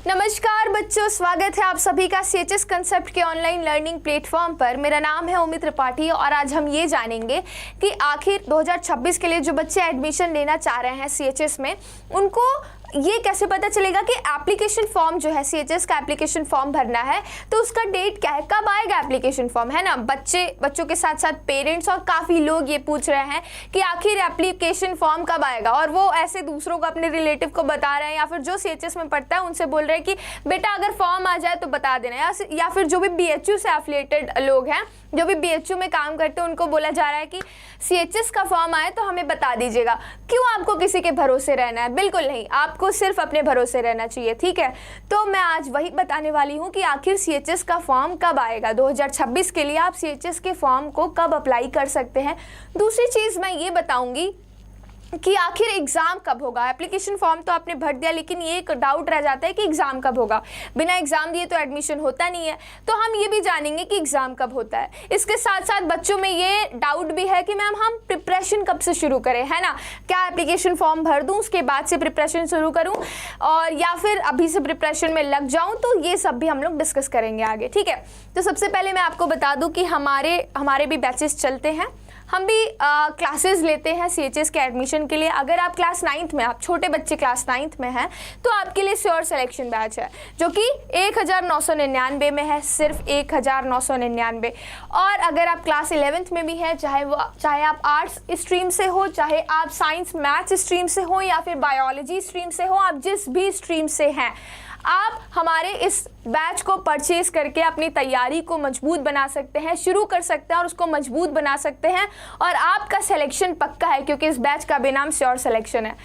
नमस्कार बच्चों, स्वागत है आप सभी का सीएचएस कंसेप्ट के ऑनलाइन लर्निंग प्लेटफॉर्म पर। मेरा नाम है उमित त्रिपाठी और आज हम ये जानेंगे कि आखिर 2026 के लिए जो बच्चे एडमिशन लेना चाह रहे हैं सीएचएस में, उनको ये कैसे पता चलेगा कि एप्लीकेशन फॉर्म जो है सीएचएस का एप्लीकेशन फॉर्म भरना है तो उसका डेट क्या है, कब आएगा एप्लीकेशन फॉर्म, है ना। बच्चों के साथ साथ पेरेंट्स और काफ़ी लोग ये पूछ रहे हैं कि आखिर एप्लीकेशन फॉर्म कब आएगा, और वो ऐसे दूसरों को, अपने रिलेटिव को बता रहे हैं या फिर जो सीएचएस में पढ़ता है उनसे बोल रहे हैं कि बेटा अगर फॉर्म आ जाए तो बता देना, या फिर जो भी बीएचयू से एफिलिएटेड लोग हैं, जो भी बीएचयू में काम करते हैं, उनको बोला जा रहा है कि सीएचएस का फॉर्म आए तो हमें बता दीजिएगा। क्यों आपको किसी के भरोसे रहना है? बिल्कुल नहीं, आपको सिर्फ अपने भरोसे रहना चाहिए, ठीक है। तो मैं आज वही बताने वाली हूँ कि आखिर सीएचएस का फॉर्म कब आएगा। 2026 के लिए आप सीएचएस के फॉर्म को कब अप्लाई कर सकते हैं। दूसरी चीज़ मैं ये बताऊँगी कि आखिर एग्ज़ाम कब होगा। एप्लीकेशन फॉर्म तो आपने भर दिया, लेकिन ये एक डाउट रह जाता है कि एग्ज़ाम कब होगा। बिना एग्ज़ाम दिए तो एडमिशन होता नहीं है, तो हम ये भी जानेंगे कि एग्ज़ाम कब होता है। इसके साथ साथ बच्चों में ये डाउट भी है कि मैम हम प्रिपरेशन कब से शुरू करें, है ना। क्या एप्लीकेशन फॉर्म भर दूँ उसके बाद से प्रिपरेशन शुरू करूँ, और या फिर अभी से प्रिपरेशन में लग जाऊँ, तो ये सब भी हम लोग डिस्कस करेंगे आगे, ठीक है। तो सबसे पहले मैं आपको बता दूँ कि हमारे भी बैचेस चलते हैं, हम भी क्लासेस लेते हैं सीएचएस के एडमिशन के लिए। अगर आप क्लास 9th में, आप छोटे बच्चे क्लास 9th में हैं, तो आपके लिए श्योर सिलेक्शन बैच है जो कि 1999 में है, सिर्फ 1999। और अगर आप क्लास 11th में भी हैं, चाहे आप आर्ट्स स्ट्रीम से हो, चाहे आप साइंस मैथ्स स्ट्रीम से हो, या फिर बायोलॉजी स्ट्रीम से हो, आप जिस भी स्ट्रीम से हैं, आप हमारे इस बैच को परचेज करके अपनी तैयारी को मजबूत बना सकते हैं, शुरू कर सकते हैं और उसको मजबूत बना सकते हैं, और आपका सिलेक्शन पक्का है क्योंकि इस बैच का बेनाम श्योर सिलेक्शन है।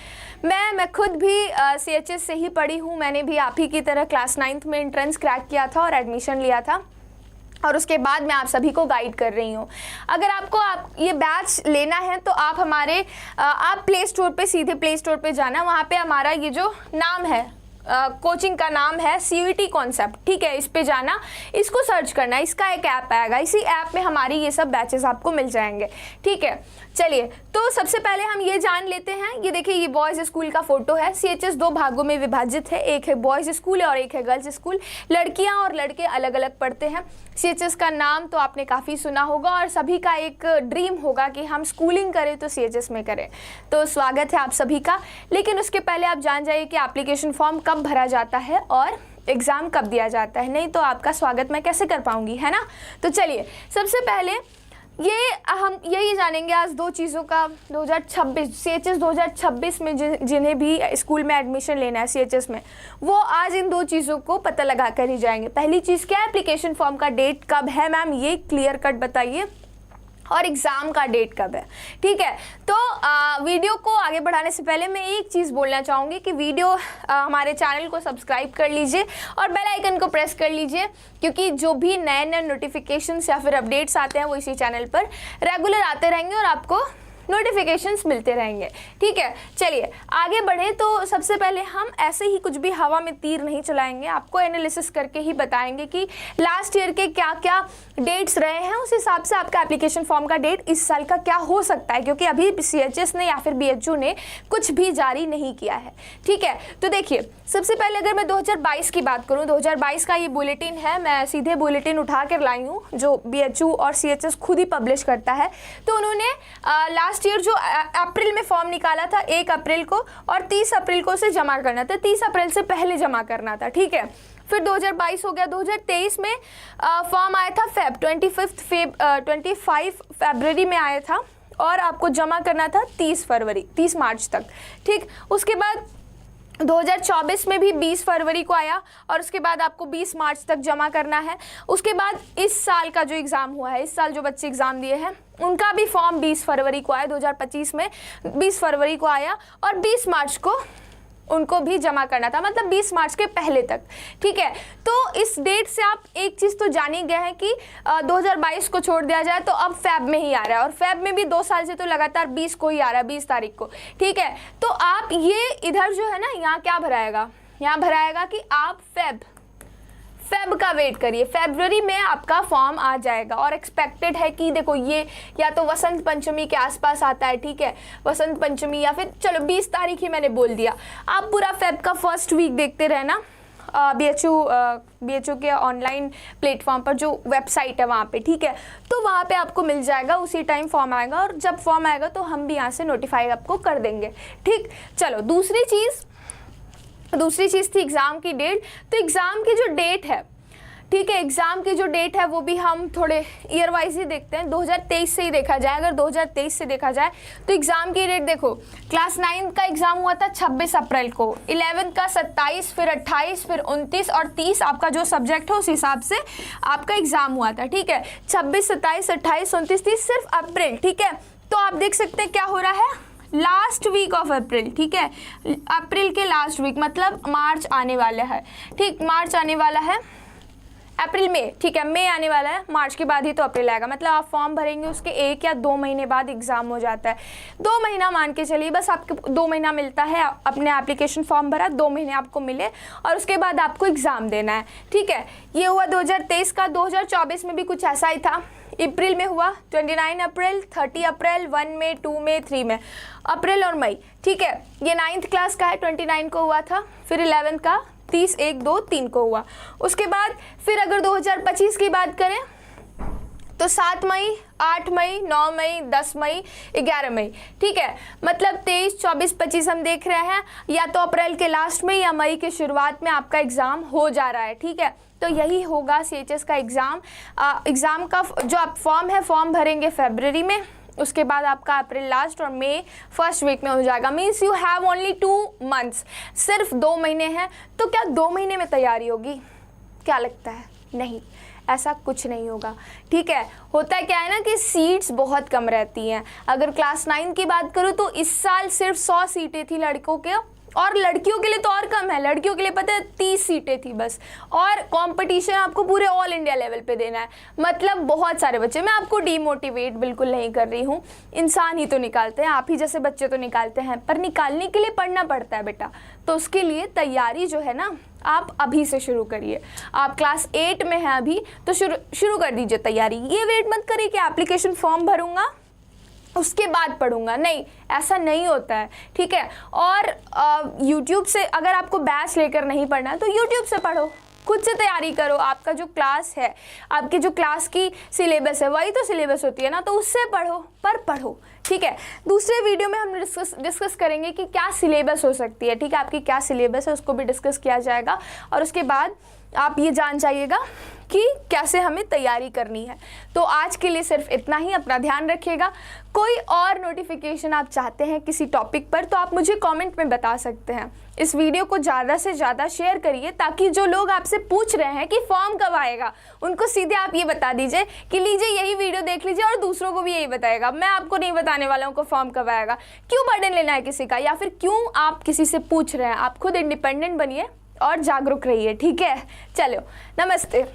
मैं खुद भी सीएचएस से ही पढ़ी हूँ। मैंने भी आप ही की तरह क्लास 9th में एंट्रेंस क्रैक किया था और एडमिशन लिया था, और उसके बाद मैं आप सभी को गाइड कर रही हूँ। अगर आप ये बैच लेना है तो आप आप प्ले स्टोर पे, सीधे प्ले स्टोर पे जाना, वहाँ पे हमारा ये जो नाम है, कोचिंग का नाम है सीयूईटी कॉन्सेप्ट, ठीक है। इस पे जाना, इसको सर्च करना, इसका एक ऐप आएगा, इसी ऐप में हमारी ये सब बैचेस आपको मिल जाएंगे, ठीक है। चलिए, तो सबसे पहले हम ये जान लेते हैं। ये देखिए, ये बॉयज़ स्कूल का फोटो है। सीएचएस 2 भागों में विभाजित है, एक है बॉयज़ स्कूल और एक है गर्ल्स स्कूल। लड़कियां और लड़के अलग अलग पढ़ते हैं। सीएचएस का नाम तो आपने काफ़ी सुना होगा और सभी का एक ड्रीम होगा कि हम स्कूलिंग करें तो सीएचएस में करें। तो स्वागत है आप सभी का। लेकिन उसके पहले आप जान जाइए कि एप्लीकेशन फॉर्म कब भरा जाता है और एग्ज़ाम कब दिया जाता है, नहीं तो आपका स्वागत मैं कैसे कर पाऊँगी, है ना। तो चलिए, सबसे पहले हम यही जानेंगे आज 2 चीज़ों का। 2026 सीएचएस 2026 में जिन्हें भी स्कूल में एडमिशन लेना है सीएचएस में, वो आज इन 2 चीज़ों को पता लगा कर ही जाएंगे। पहली चीज़ क्या है, एप्लीकेशन फॉर्म का डेट कब है मैम, ये क्लियर कट बताइए, और एग्ज़ाम का डेट कब है, ठीक है। तो वीडियो को आगे बढ़ाने से पहले मैं एक चीज़ बोलना चाहूँगी कि हमारे चैनल को सब्सक्राइब कर लीजिए और बेल आइकन को प्रेस कर लीजिए, क्योंकि जो भी नए नए नोटिफिकेशंस या फिर अपडेट्स आते हैं वो इसी चैनल पर रेगुलर आते रहेंगे और आपको नोटिफिकेशंस मिलते रहेंगे, ठीक है। चलिए आगे बढ़ें। तो सबसे पहले हम ऐसे ही कुछ भी हवा में तीर नहीं चलाएंगे, आपको एनालिसिस करके ही बताएंगे कि लास्ट ईयर के क्या क्या डेट्स रहे हैं, उस हिसाब से आपका एप्लीकेशन फॉर्म का डेट इस साल का क्या हो सकता है, क्योंकि अभी सीएचएस ने या फिर बीएचयू ने कुछ भी जारी नहीं किया है, ठीक है। तो देखिए, सबसे पहले अगर मैं 2022 की बात करूँ, 2022 का ये बुलेटिन है, मैं सीधे बुलेटिन उठा कर लाई हूँ जो बीएचयू और सीएचएस खुद ही पब्लिश करता है। तो उन्होंने लास्ट ईयर जो अप्रैल में फॉर्म निकाला था 1 अप्रैल को, और 30 अप्रैल को उसे जमा करना था, 30 अप्रैल से पहले जमा करना था, ठीक है। फिर 2022 हो गया, 2023 में फॉर्म आया था 25 फरवरी में आया था, और आपको जमा करना था 30 मार्च तक, ठीक। उसके बाद 2024 में भी 20 फरवरी को आया, और उसके बाद आपको 20 मार्च तक जमा करना है। उसके बाद इस साल का जो एग्ज़ाम हुआ है, इस साल जो बच्चे एग्ज़ाम दिए हैं, उनका भी फॉर्म 20 फरवरी को आया, 2025 में 20 फरवरी को आया, और 20 मार्च को उनको भी जमा करना था, मतलब 20 मार्च के पहले तक, ठीक है। तो इस डेट से आप एक चीज़ तो जान ही गए हैं कि 2022 को छोड़ दिया जाए तो अब फेब में ही आ रहा है, और फेब में भी 2 साल से तो लगातार 20 को ही आ रहा है, 20 तारीख को, ठीक है। तो आप ये इधर जो है ना, यहाँ क्या भराएगा, यहाँ भराएगा कि आप फेब का वेट करिए, फरवरी में आपका फॉर्म आ जाएगा। और एक्सपेक्टेड है कि देखो, ये या तो वसंत पंचमी के आसपास आता है, ठीक है, वसंत पंचमी, या फिर चलो 20 तारीख ही मैंने बोल दिया। आप पूरा फेब का फर्स्ट वीक देखते रहना, BHU के ऑनलाइन प्लेटफॉर्म पर जो वेबसाइट है वहाँ पे, ठीक है। तो वहाँ पे आपको मिल जाएगा, उसी टाइम फॉर्म आएगा, और जब फॉर्म आएगा तो हम भी यहाँ से नोटिफाई आपको कर देंगे, ठीक। चलो दूसरी चीज़ थी एग्ज़ाम की डेट। तो एग्ज़ाम की जो डेट है, ठीक है, एग्ज़ाम की जो डेट है वो भी हम थोड़े ईयर वाइज ही देखते हैं, 2023 से ही देखा जाए। अगर 2023 से देखा जाए तो एग्ज़ाम की डेट देखो, क्लास 9 का एग्ज़ाम हुआ था 26 अप्रैल को, 11 का 27, फिर 28, फिर 29 और 30 आपका जो सब्जेक्ट है उस हिसाब से आपका एग्ज़ाम हुआ था, ठीक है। 26, 27, 28, 29, 30 सिर्फ अप्रैल, ठीक है। तो आप देख सकते हैं क्या हो रहा है, लास्ट वीक ऑफ अप्रैल, ठीक है, अप्रैल के लास्ट वीक, मतलब मार्च आने वाला है, ठीक, मार्च आने वाला है, अप्रैल में, ठीक है, मई आने वाला है, मार्च के बाद ही तो अप्रैल आएगा, मतलब आप फॉर्म भरेंगे उसके 1 या 2 महीने बाद एग्ज़ाम हो जाता है। 2 महीना मान के चलिए, बस आपको 2 महीना मिलता है, अपने एप्लीकेशन फॉर्म भरा, 2 महीने आपको मिले और उसके बाद आपको एग्ज़ाम देना है, ठीक है। ये हुआ 2023 का। 2024 में भी कुछ ऐसा ही था, अप्रैल में हुआ 29 अप्रैल, 30 अप्रैल, 1 मई, 2 मई, 3 मई, अप्रैल और मई, ठीक है। ये 9th क्लास का है, 29 को हुआ था, फिर 11 का 30, 1, 2, 3 को हुआ। उसके बाद फिर अगर 2025 की बात करें तो 7 मई, 8 मई, 9 मई, 10 मई, 11 मई, ठीक है। मतलब 23, 24, 25 हम देख रहे हैं, या तो अप्रैल के लास्ट में या मई के शुरुआत में आपका एग्ज़ाम हो जा रहा है, ठीक है। तो यही होगा CHS का एग्ज़ाम। एग्ज़ाम का जो आप फॉर्म भरेंगे फरवरी में, उसके बाद आपका अप्रैल लास्ट और मई फर्स्ट वीक में हो जाएगा। Means you have only 2 months, सिर्फ 2 महीने हैं। तो क्या 2 महीने में तैयारी होगी? क्या लगता है? नहीं, ऐसा कुछ नहीं होगा, ठीक है। होता है क्या है ना कि सीट्स बहुत कम रहती हैं। अगर क्लास 9 की बात करूँ तो इस साल सिर्फ 100 सीटें थी लड़कों के, और लड़कियों के लिए तो और कम है। लड़कियों के लिए पता है 30 सीटें थी बस, और कंपटीशन आपको पूरे ऑल इंडिया लेवल पे देना है, मतलब बहुत सारे बच्चे। मैं आपको डीमोटिवेट बिल्कुल नहीं कर रही हूँ, इंसान ही तो निकालते हैं, आप ही जैसे बच्चे तो निकालते हैं, पर निकालने के लिए पढ़ना पड़ता है बेटा। तो उसके लिए तैयारी जो है ना, आप अभी से शुरू करिए। आप क्लास 8 में हैं अभी, तो शुरू कर दीजिए तैयारी। ये वेट मत करिए कि एप्लीकेशन फॉर्म भरूँगा उसके बाद पढ़ूंगा, नहीं, ऐसा नहीं होता है, ठीक है। और YouTube से अगर आपको बैच लेकर नहीं पढ़ना है तो YouTube से पढ़ो, खुद से तैयारी करो। आपका जो क्लास है, आपकी जो क्लास की सिलेबस है, वही तो सिलेबस होती है ना, तो उससे पढ़ो, ठीक है। दूसरे वीडियो में हम डिस्कस करेंगे कि क्या सिलेबस हो सकती है, ठीक है, आपकी क्या सिलेबस है, उसको भी डिस्कस किया जाएगा। और उसके बाद आप ये जान जाइएगा कि कैसे हमें तैयारी करनी है। तो आज के लिए सिर्फ इतना ही, अपना ध्यान रखिएगा। कोई और नोटिफिकेशन आप चाहते हैं किसी टॉपिक पर तो आप मुझे कमेंट में बता सकते हैं। इस वीडियो को ज़्यादा से ज़्यादा शेयर करिए, ताकि जो लोग आपसे पूछ रहे हैं कि फॉर्म कब आएगा, उनको सीधे आप ये बता दीजिए कि लीजिए यही वीडियो देख लीजिए, और दूसरों को भी यही बताएगा। मैं आपको नहीं बताने वाला हूँ कि फॉर्म कब आएगा। क्यों बर्डन लेना है किसी का, या फिर क्यों आप किसी से पूछ रहे हैं। आप खुद इंडिपेंडेंट बनिए और जागरूक रहिए, ठीक है। चलो, नमस्ते।